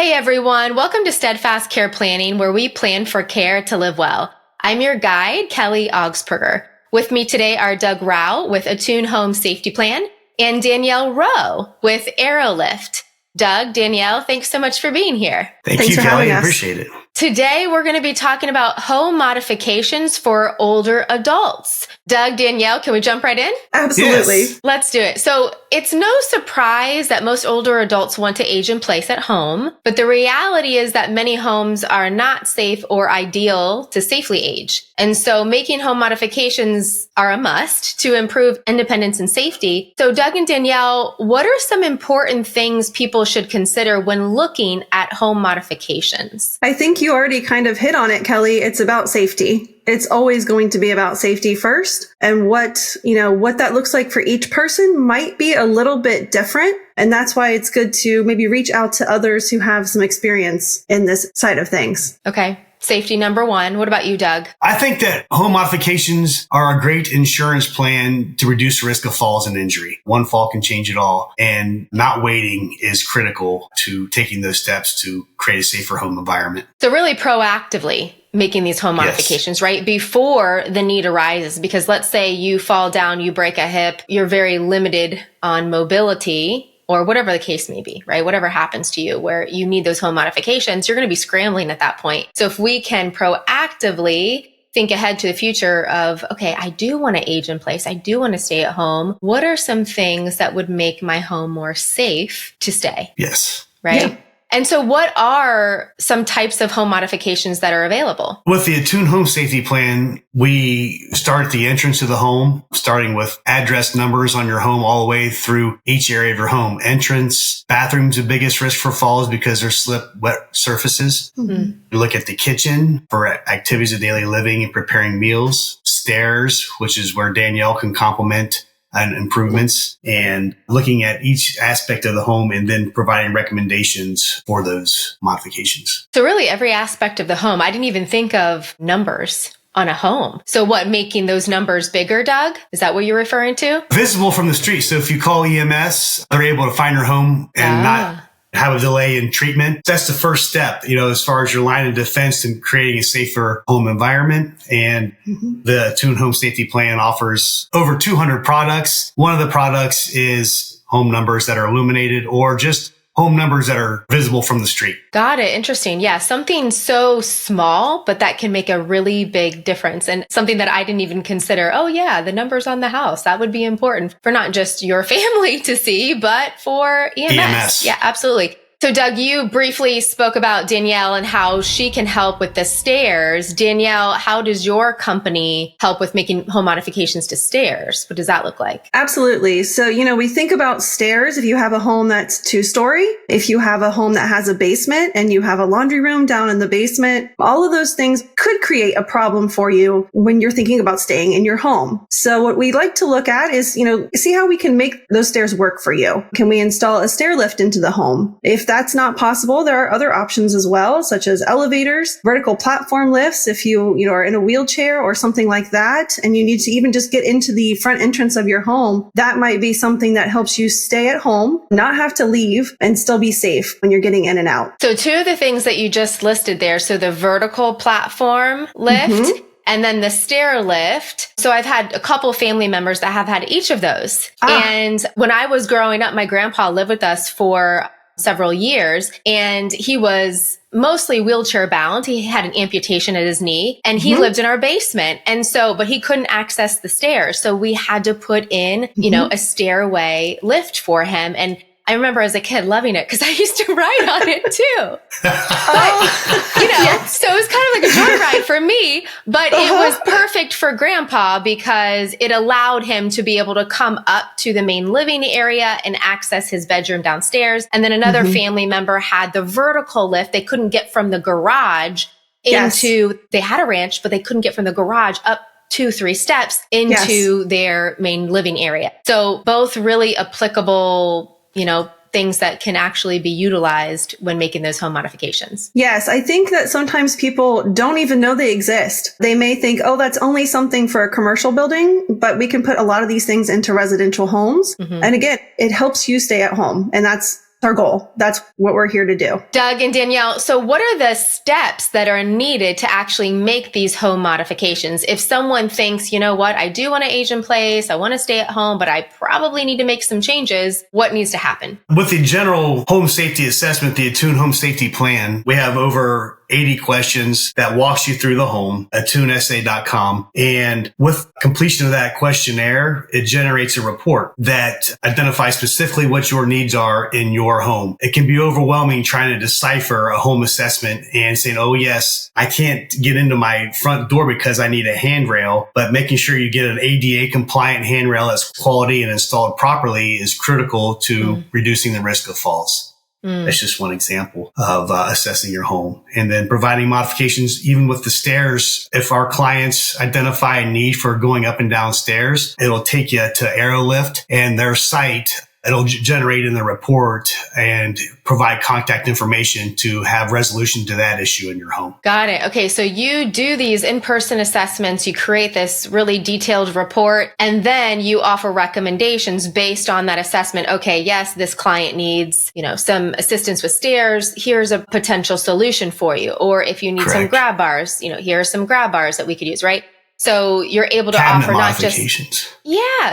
Hey everyone, welcome to Steadfast Care Planning, where we plan for care to live well. I'm your guide, Kelly Augspurger. With me today are Doug Rowe with Attune Home Safety Plan and Danielle Roe with Aerolift. Doug, Danielle, thanks so much for being here. Thanks you, Kelly. Appreciate it. Today, we're going to be talking about home modifications for older adults. Doug, Danielle, can we jump right in? Absolutely. Yes. Let's do it. So it's no surprise that most older adults want to age in place at home, but the reality is that many homes are not safe or ideal to safely age. And so making home modifications are a must to improve independence and safety. So Doug and Danielle, what are some important things people should consider when looking at home modifications? I think you already kind of hit on it, Kelly. It's about safety. It's always going to be about safety first. And what that looks like for each person might be a little bit different. And that's why it's good to maybe reach out to others who have some experience in this side of things. Okay. Safety number one. What about you, Doug? I think that home modifications are a great insurance plan to reduce risk of falls and injury. One fall can change it all. And not waiting is critical to taking those steps to create a safer home environment. So really proactively making these home modifications, right? Before the need arises, because let's say you fall down, you break a hip, you're very limited on mobility or whatever the case may be, right? Whatever happens to you where you need those home modifications, you're going to be scrambling at that point. So if we can proactively think ahead to the future of, okay, I do want to age in place. I do want to stay at home. What are some things that would make my home more safe to stay? Yes. Right? Yeah. And so what are some types of home modifications that are available? With the Attune Home Safety Plan, we start at the entrance of the home, starting with address numbers on your home all the way through each area of your home. Entrance, bathrooms, the biggest risk for falls because they're slip, wet surfaces. Mm-hmm. We look at the kitchen for activities of daily living and preparing meals. Stairs, which is where Danielle can complement and improvements, and looking at each aspect of the home and then providing recommendations for those modifications. So really every aspect of the home. I didn't even think of numbers on a home. So what, making those numbers bigger, Doug? Is that what you're referring to? Visible from the street. So if you call EMS, they're able to find your home and not have a delay in treatment. That's the first step, as far as your line of defense and creating a safer home environment. And the Attune Home Safety Plan offers over 200 products. One of the products is home numbers that are illuminated or just home numbers that are visible from the street. Got it. Interesting. Yeah. Something so small, but that can make a really big difference. And something that I didn't even consider. Oh yeah, the numbers on the house. That would be important for not just your family to see, but for EMS. Yeah, absolutely. So Doug, you briefly spoke about Danielle and how she can help with the stairs. Danielle, how does your company help with making home modifications to stairs? What does that look like? Absolutely. So, we think about stairs. If you have a home that's 2-story, if you have a home that has a basement and you have a laundry room down in the basement, all of those things could create a problem for you when you're thinking about staying in your home. So what we like to look at is, see how we can make those stairs work for you. Can we install a stair lift into the home? If that's not possible, there are other options as well, such as elevators, vertical platform lifts. If you are in a wheelchair or something like that, and you need to even just get into the front entrance of your home, that might be something that helps you stay at home, not have to leave, and still be safe when you're getting in and out. So two of the things that you just listed there, so the vertical platform lift, and then the stair lift. So I've had a couple family members that have had each of those. And when I was growing up, my grandpa lived with us for several years, and he was mostly wheelchair bound. He had an amputation at his knee, and he lived in our basement. And so, but he couldn't access the stairs. So we had to put in, a stairway lift for him. And I remember as a kid loving it because I used to ride on it too. But, so it was kind of like a joyride for me, but it was perfect for grandpa because it allowed him to be able to come up to the main living area and access his bedroom downstairs. And then another family member had the vertical lift. They couldn't get from the garage they had a ranch, but they couldn't get from the garage up 2-3 steps into their main living area. So both really applicable things that can actually be utilized when making those home modifications. Yes, I think that sometimes people don't even know they exist. They may think, oh, that's only something for a commercial building, but we can put a lot of these things into residential homes. And again, it helps you stay at home. And that's our goal. That's what we're here to do. Doug and Danielle, so what are the steps that are needed to actually make these home modifications? If someone thinks, you know what, I do want to age in place, I want to stay at home, but I probably need to make some changes, what needs to happen? With the general home safety assessment, the Attune Home Safety Plan, we have over 80 questions that walks you through the home, attunesa.com. And with completion of that questionnaire, it generates a report that identifies specifically what your needs are in your home. It can be overwhelming trying to decipher a home assessment and saying, oh, yes, I can't get into my front door because I need a handrail, but making sure you get an ADA compliant handrail that's quality and installed properly is critical to reducing the risk of falls. That's just one example of assessing your home. And then providing modifications, even with the stairs. If our clients identify a need for going up and down stairs, it'll take you to Aerolift and their site. It'll generate in the report and provide contact information to have resolution to that issue in your home. Got it. Okay. So you do these in-person assessments, you create this really detailed report, and then you offer recommendations based on that assessment. Okay. Yes, this client needs, some assistance with stairs. Here's a potential solution for you. Or if you need some grab bars, here are some grab bars that we could use, right? So you're able to offer not just,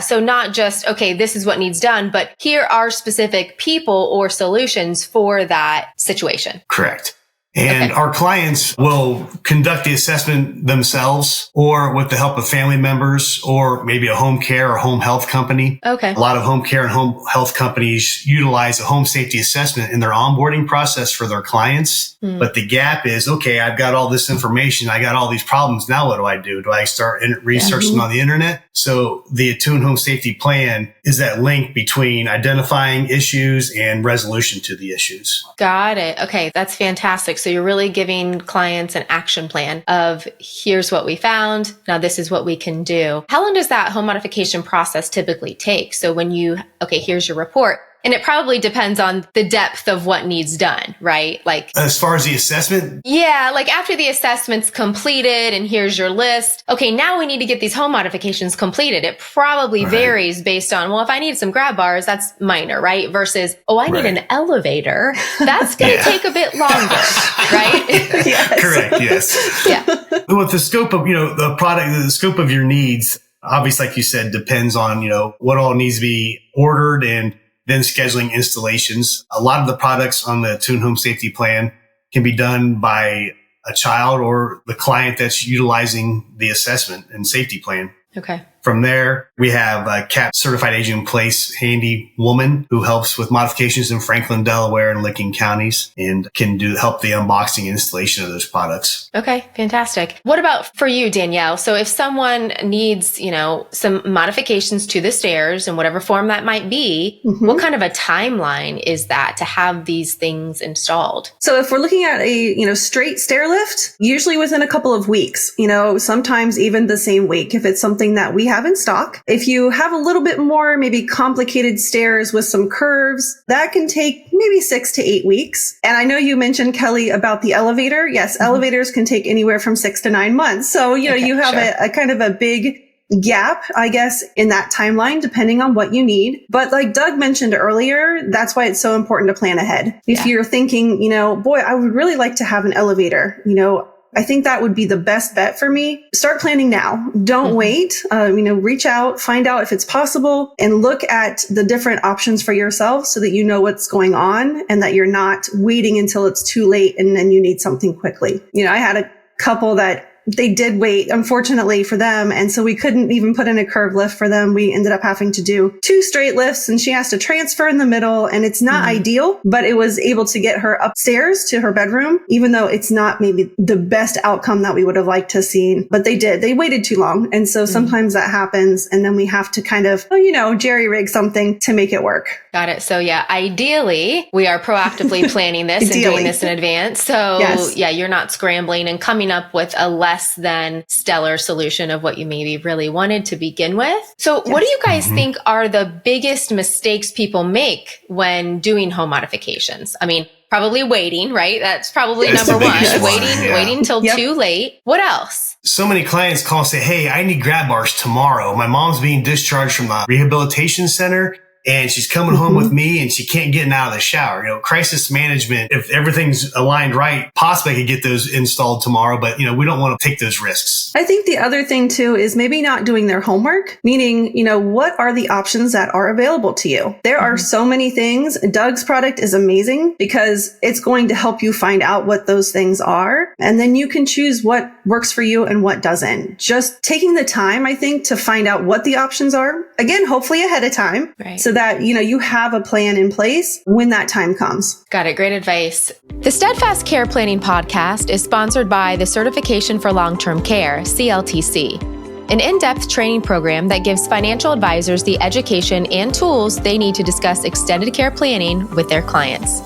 so not just, okay, this is what needs done, but here are specific people or solutions for that situation. Correct. And our clients will conduct the assessment themselves or with the help of family members or maybe a home care or home health company. Okay. A lot of home care and home health companies utilize a home safety assessment in their onboarding process for their clients. But the gap is, okay, I've got all this information. I got all these problems. Now what do? Do I start researching on the internet? So the Attune Home Safety Plan is that link between identifying issues and resolution to the issues. Got it. Okay. That's fantastic. So you're really giving clients an action plan of here's what we found. Now this is what we can do. How long does that home modification process typically take? So when here's your report. And it probably depends on the depth of what needs done, right? Like as far as the assessment? Yeah, like after the assessment's completed and here's your list. Okay, now we need to get these home modifications completed. It probably varies based on, well, if I need some grab bars, that's minor, right? Versus, I need an elevator. That's going to take a bit longer, right? Yes. Correct, yes. Yeah. With the scope of, the product, the scope of your needs, obviously, like you said, depends on, what all needs to be ordered and then scheduling installations. A lot of the products on the Attune Home Safety Plan can be done by a child or the client that's utilizing the assessment and safety plan. Okay. From there, we have a CAP certified agent in place handy woman who helps with modifications in Franklin, Delaware and Licking counties and can help the unboxing and installation of those products. Okay, fantastic. What about for you, Danielle? So if someone needs, some modifications to the stairs in whatever form that might be, what kind of a timeline is that to have these things installed? So if we're looking at a, straight stair lift, usually within a couple of weeks, sometimes even the same week, if it's something that we have in stock. If you have a little bit more, maybe complicated stairs with some curves, that can take maybe 6 to 8 weeks. And I know you mentioned, Kelly, about the elevator. Yes, elevators can take anywhere from 6 to 9 months. So, you have a kind of a big gap, I guess, in that timeline, depending on what you need. But like Doug mentioned earlier, that's why it's so important to plan ahead. If you're thinking, boy, I would really like to have an elevator, I think that would be the best bet for me. Start planning now. Don't wait. Reach out, find out if it's possible, and look at the different options for yourself so that you know what's going on and that you're not waiting until it's too late and then you need something quickly. I had a couple that they did wait, unfortunately for them. And so we couldn't even put in a curved lift for them. We ended up having to do 2 straight lifts and she has to transfer in the middle. And it's not ideal, but it was able to get her upstairs to her bedroom, even though it's not maybe the best outcome that we would have liked to have seen. But they waited too long. And so sometimes that happens. And then we have to kind of, jerry rig something to make it work. Got it. So ideally we are proactively planning this and doing this in advance. So you're not scrambling and coming up with a less than stellar solution of what you maybe really wanted to begin with. So what do you guys think are the biggest mistakes people make when doing home modifications? I mean, probably waiting, right? That's probably number one. Waiting until too late. What else? So many clients call and say, hey, I need grab bars tomorrow. My mom's being discharged from the rehabilitation center and she's coming home with me and she can't get out of the shower. Crisis management, if everything's aligned right, possibly I could get those installed tomorrow, but we don't want to take those risks. I think the other thing too is maybe not doing their homework, meaning, what are the options that are available to you? There are so many things. Doug's product is amazing because it's going to help you find out what those things are. And then you can choose what works for you and what doesn't. Just taking the time, I think, to find out what the options are. Again, hopefully ahead of time, right, so that, you have a plan in place when that time comes. Got it. Great advice. The Steadfast Care Planning podcast is sponsored by the Certification for Long-Term Care, CLTC, an in-depth training program that gives financial advisors the education and tools they need to discuss extended care planning with their clients.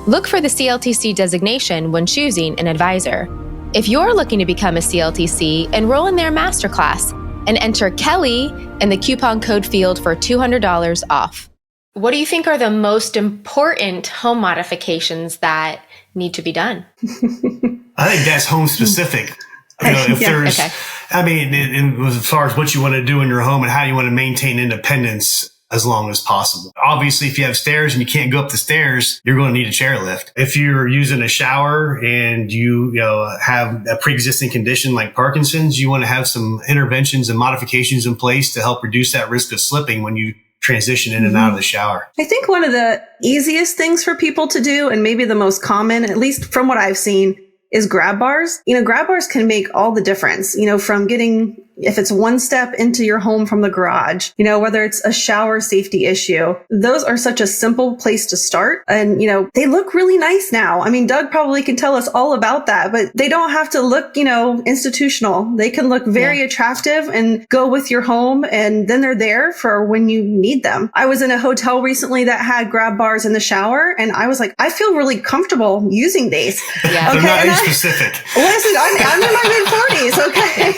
Look for the CLTC designation when choosing an advisor. If you're looking to become a CLTC, enroll in their masterclass and enter Kelly in the coupon code field for $200 off. What do you think are the most important home modifications that need to be done? I think that's home specific. If there's, okay. As far as what you want to do in your home and how you want to maintain independence as long as possible. Obviously, if you have stairs and you can't go up the stairs, you're going to need a chairlift. If you're using a shower and you have a pre-existing condition like Parkinson's, you want to have some interventions and modifications in place to help reduce that risk of slipping when you transition in and out of the shower. I think one of the easiest things for people to do, and maybe the most common, at least from what I've seen, is grab bars. Grab bars can make all the difference, from getting, if it's one step into your home from the garage, whether it's a shower safety issue, those are such a simple place to start. And, they look really nice now. Doug probably can tell us all about that, but they don't have to look, institutional. They can look very attractive and go with your home. And then they're there for when you need them. I was in a hotel recently that had grab bars in the shower. And I was like, I feel really comfortable using these. Yeah. Okay. They're not specific. Listen, I'm in my mid-40s. Okay.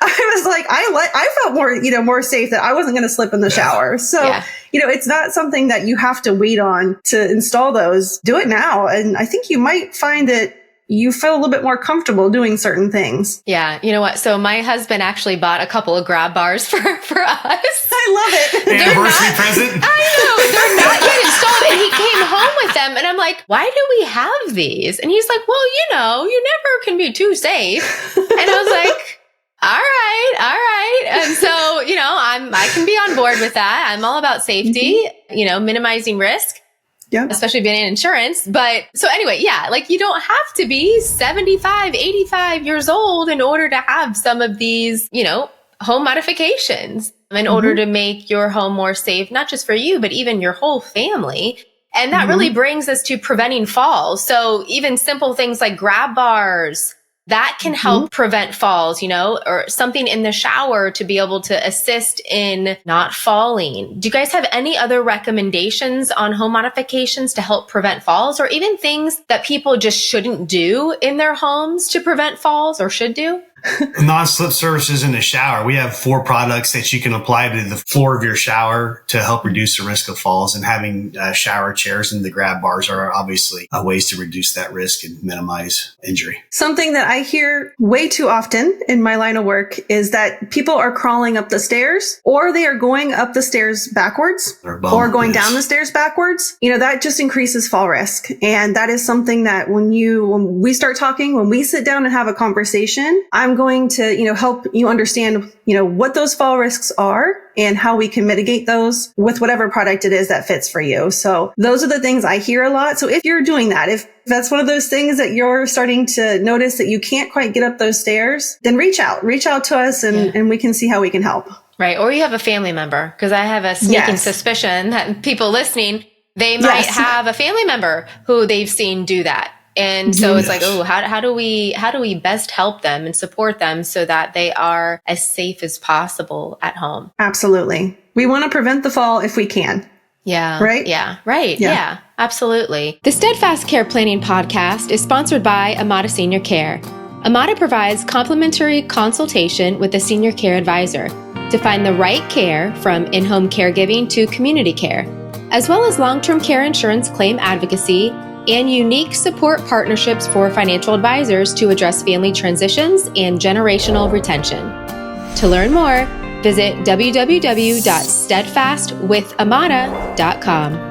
I was like, I felt more safe that I wasn't going to slip in the shower. So, it's not something that you have to wait on to install those. Do it now. And I think you might find that you feel a little bit more comfortable doing certain things. Yeah. You know what? So my husband actually bought a couple of grab bars for us. I love it. Anniversary present. I know. They're not yet installed. And he came home with them. And I'm like, why do we have these? And he's like, well, you never can be too safe. And I was like, all right. And so, I can be on board with that. I'm all about safety, minimizing risk. Yeah. Especially being in insurance. But so anyway, you don't have to be 75, 85 years old in order to have some of these, home modifications in order to make your home more safe, not just for you, but even your whole family. And that really brings us to preventing falls. So even simple things like grab bars, that can help prevent falls, or something in the shower to be able to assist in not falling. Do you guys have any other recommendations on home modifications to help prevent falls, or even things that people just shouldn't do in their homes to prevent falls or should do? Non-slip surfaces in the shower. We have 4 products that you can apply to the floor of your shower to help reduce the risk of falls, and having shower chairs and the grab bars are obviously ways to reduce that risk and minimize injury. Something that I hear way too often in my line of work is that people are crawling up the stairs, or they are going up the stairs backwards, or going down the stairs backwards. That just increases fall risk. And that is something that when we start talking, when we sit down and have a conversation, I'm going to, help you understand, what those fall risks are and how we can mitigate those with whatever product it is that fits for you. So those are the things I hear a lot. So if you're doing that, if that's one of those things that you're starting to notice that you can't quite get up those stairs, then reach out to us and we can see how we can help. Right. Or you have a family member, because I have a sneaking suspicion that people listening, they might have a family member who they've seen do that. And so it's like, how do we best help them and support them so that they are as safe as possible at home? Absolutely. We want to prevent the fall if we can. Yeah. Right? Yeah. Right. Yeah, absolutely. The Steadfast Care Planning podcast is sponsored by Amada Senior Care. Amada provides complimentary consultation with a senior care advisor to find the right care, from in-home caregiving to community care, as well as long-term care insurance claim advocacy and unique support partnerships for financial advisors to address family transitions and generational retention. To learn more, Visit www.steadfastwithamana.com.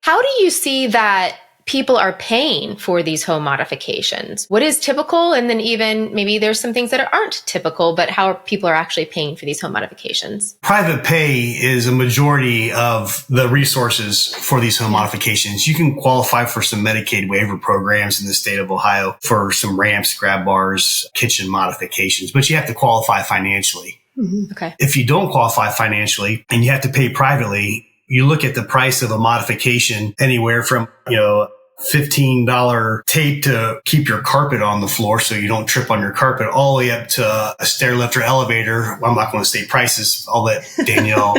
How do you see that people are paying for these home modifications? What is typical? And then even maybe there's some things that aren't typical, but how people are actually paying for these home modifications? Private pay is a majority of the resources for these home modifications. You can qualify for some Medicaid waiver programs in the state of Ohio for some ramps, grab bars, kitchen modifications, but you have to qualify financially. Mm-hmm. Okay. If you don't qualify financially and you have to pay privately, you look at the price of a modification anywhere from, $15 tape to keep your carpet on the floor so you don't trip on your carpet, all the way up to a stair lift or elevator. Well, I'm not going to say prices. I'll let Danielle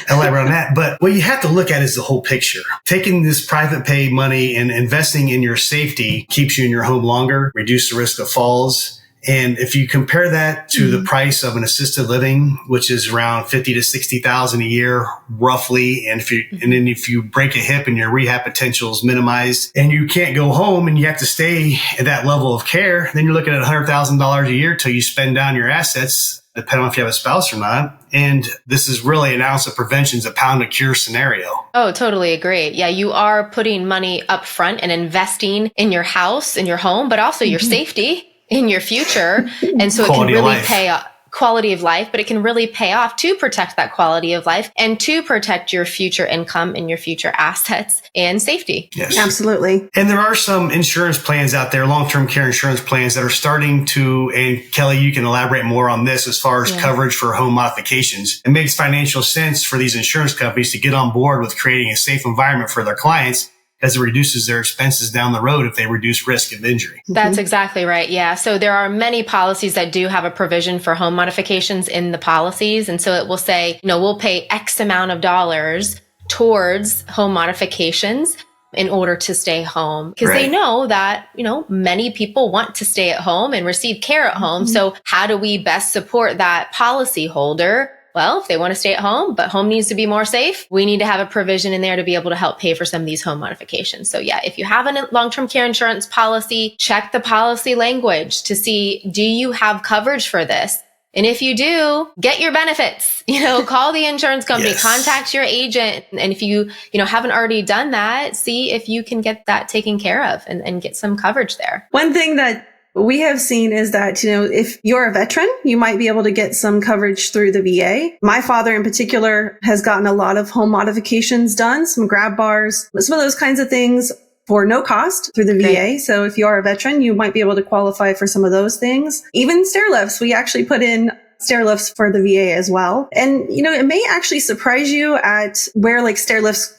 elaborate on that. But what you have to look at is the whole picture. Taking this private pay money and investing in your safety keeps you in your home longer, reduce the risk of falls. And if you compare that to the price of an assisted living, which is around 50 to 60,000 a year, roughly. And then if you break a hip and your rehab potential is minimized and you can't go home and you have to stay at that level of care, then you're looking at $100,000 a year till you spend down your assets, depending on if you have a spouse or not. And this is really an ounce of prevention is a pound of cure scenario. Oh, totally agree. Yeah, you are putting money up front and investing in your house, in your home, but also your safety in your future. And so it can really pay off. Quality of life, but it can really pay off to protect that quality of life and to protect your future income and your future assets and safety. Yes, absolutely. And there are some insurance plans out there, long-term care insurance plans that are starting to, and Kelly, you can elaborate more on this as far as coverage for home modifications. It makes financial sense for these insurance companies to get on board with creating a safe environment for their clients, as it reduces their expenses down the road if they reduce risk of injury. That's exactly right. Yeah. So there are many policies that do have a provision for home modifications in the policies. And so it will say, we'll pay X amount of dollars towards home modifications in order to stay home. Because they know that, many people want to stay at home and receive care at home. So how do we best support that policy holder? Well, if they want to stay at home, but home needs to be more safe, we need to have a provision in there to be able to help pay for some of these home modifications. So yeah, if you have a long-term care insurance policy, check the policy language to see, do you have coverage for this? And if you do, get your benefits, call the insurance company, contact your agent. And if you, haven't already done that, see if you can get that taken care of and get some coverage there. One thing that we have seen is that, if you're a veteran, you might be able to get some coverage through the VA. My father in particular has gotten a lot of home modifications done, some grab bars, some of those kinds of things for no cost through the VA. So if you are a veteran, you might be able to qualify for some of those things. Even stair lifts, we actually put in stair lifts for the VA as well. And, it may actually surprise you at where stair lifts,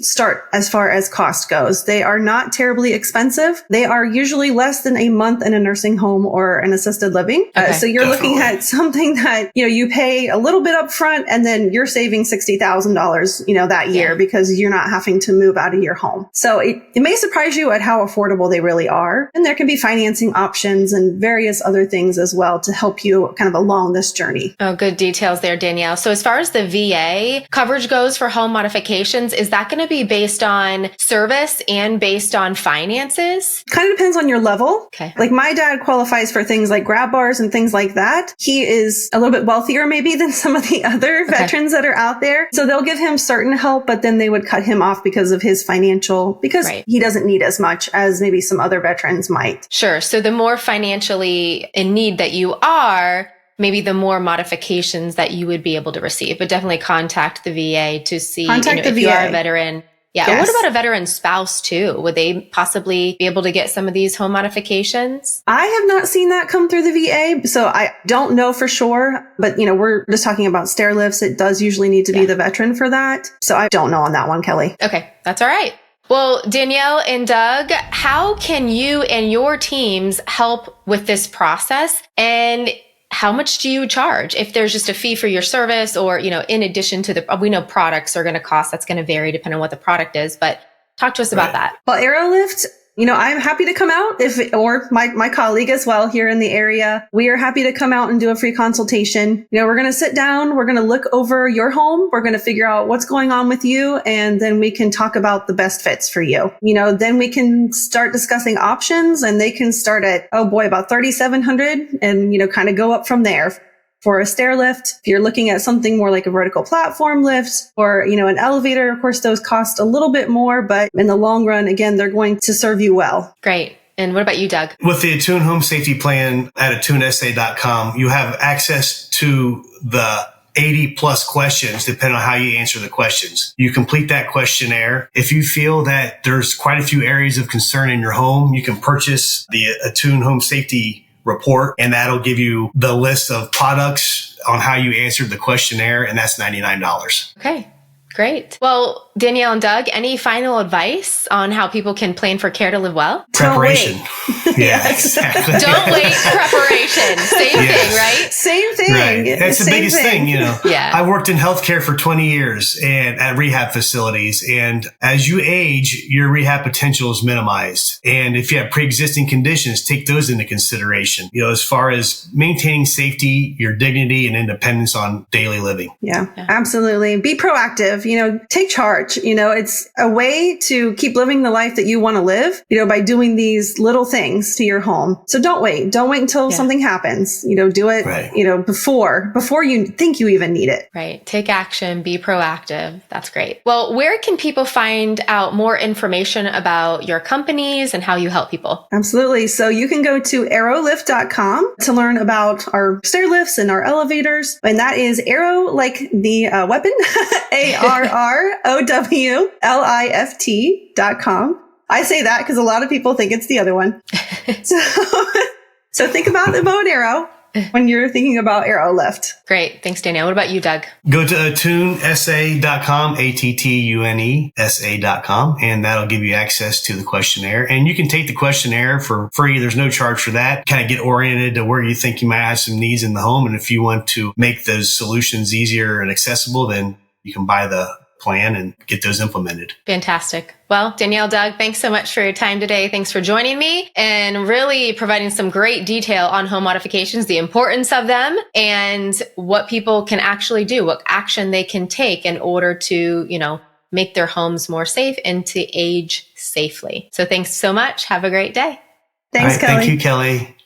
start as far as cost goes. They are not terribly expensive. They are usually less than a month in a nursing home or an assisted living. So you're looking at something that, you pay a little bit up front and then you're saving $60,000, that year because you're not having to move out of your home. So it may surprise you at how affordable they really are. And there can be financing options and various other things as well to help you kind of along this journey. Oh, good details there, Danielle. So as far as the VA coverage goes for home modifications, is that going to be based on service and based on finances? Kind of depends on your level. Okay. Like my dad qualifies for things like grab bars and things like that. He is a little bit wealthier maybe than some of the other veterans that are out there. So they'll give him certain help, but then they would cut him off because of his financial, because he doesn't need as much as maybe some other veterans might. Sure. So the more financially in need that you are, maybe the more modifications that you would be able to receive, but definitely contact the VA to see if you are a veteran. Yeah. Yes. What about a veteran spouse too? Would they possibly be able to get some of these home modifications? I have not seen that come through the VA, so I don't know for sure. But, we're just talking about stair lifts. It does usually need to be the veteran for that. So I don't know on that one, Kelly. Okay. That's all right. Well, Danielle and Doug, how can you and your teams help with this process? And how much do you charge? If there's just a fee for your service or, in addition to we know products are going to cost, that's going to vary depending on what the product is, but talk to us about that. Well, AeroLift, I'm happy to come out or my colleague as well here in the area. We are happy to come out and do a free consultation. We're going to sit down. We're going to look over your home. We're going to figure out what's going on with you. And then we can talk about the best fits for you. Then we can start discussing options, and they can start at, about $3,700 and, kind of go up from there. For a stair lift, if you're looking at something more like a vertical platform lift or, an elevator, of course, those cost a little bit more, but in the long run, again, they're going to serve you well. Great. And what about you, Doug? With the Attune Home Safety Plan at attunesa.com, you have access to the 80 plus questions, depending on how you answer the questions. You complete that questionnaire. If you feel that there's quite a few areas of concern in your home, you can purchase the Attune Home Safety report, and that'll give you the list of products on how you answered the questionnaire, and that's $99. Okay. Great. Well, Danielle and Doug, any final advice on how people can plan for care to live well? Preparation. Yeah, exactly. Don't wait. Preparation. Same thing, right? Same thing. Right. That's the biggest thing, Yeah. I worked in healthcare for 20 years and at rehab facilities. And as you age, your rehab potential is minimized. And if you have pre-existing conditions, take those into consideration. As far as maintaining safety, your dignity and independence on daily living. Yeah, absolutely. Be proactive. Take charge. It's a way to keep living the life that you want to live, by doing these little things to your home. So don't wait. Don't wait until something happens. Do it, right. Before you think you even need it. Right. Take action. Be proactive. That's great. Well, where can people find out more information about your companies and how you help people? Absolutely. So you can go to arrowlift.com to learn about our stair lifts and our elevators. And that is arrow, like the weapon, ARROWLIFT.com. I say that because a lot of people think it's the other one. So think about the bow and arrow when you're thinking about arrow lift. Great. Thanks, Danielle. What about you, Doug? Go to attunesa.com, ATTUNESA.com, and that'll give you access to the questionnaire. And you can take the questionnaire for free. There's no charge for that. Kind of get oriented to where you think you might have some needs in the home. And if you want to make those solutions easier and accessible, then you can buy the plan and get those implemented. Fantastic. Well, Danielle, Doug, thanks so much for your time today. Thanks for joining me and really providing some great detail on home modifications, the importance of them, and what people can actually do, what action they can take in order to, make their homes more safe and to age safely. So thanks so much. Have a great day. Thanks, Kelly. Thank you, Kelly.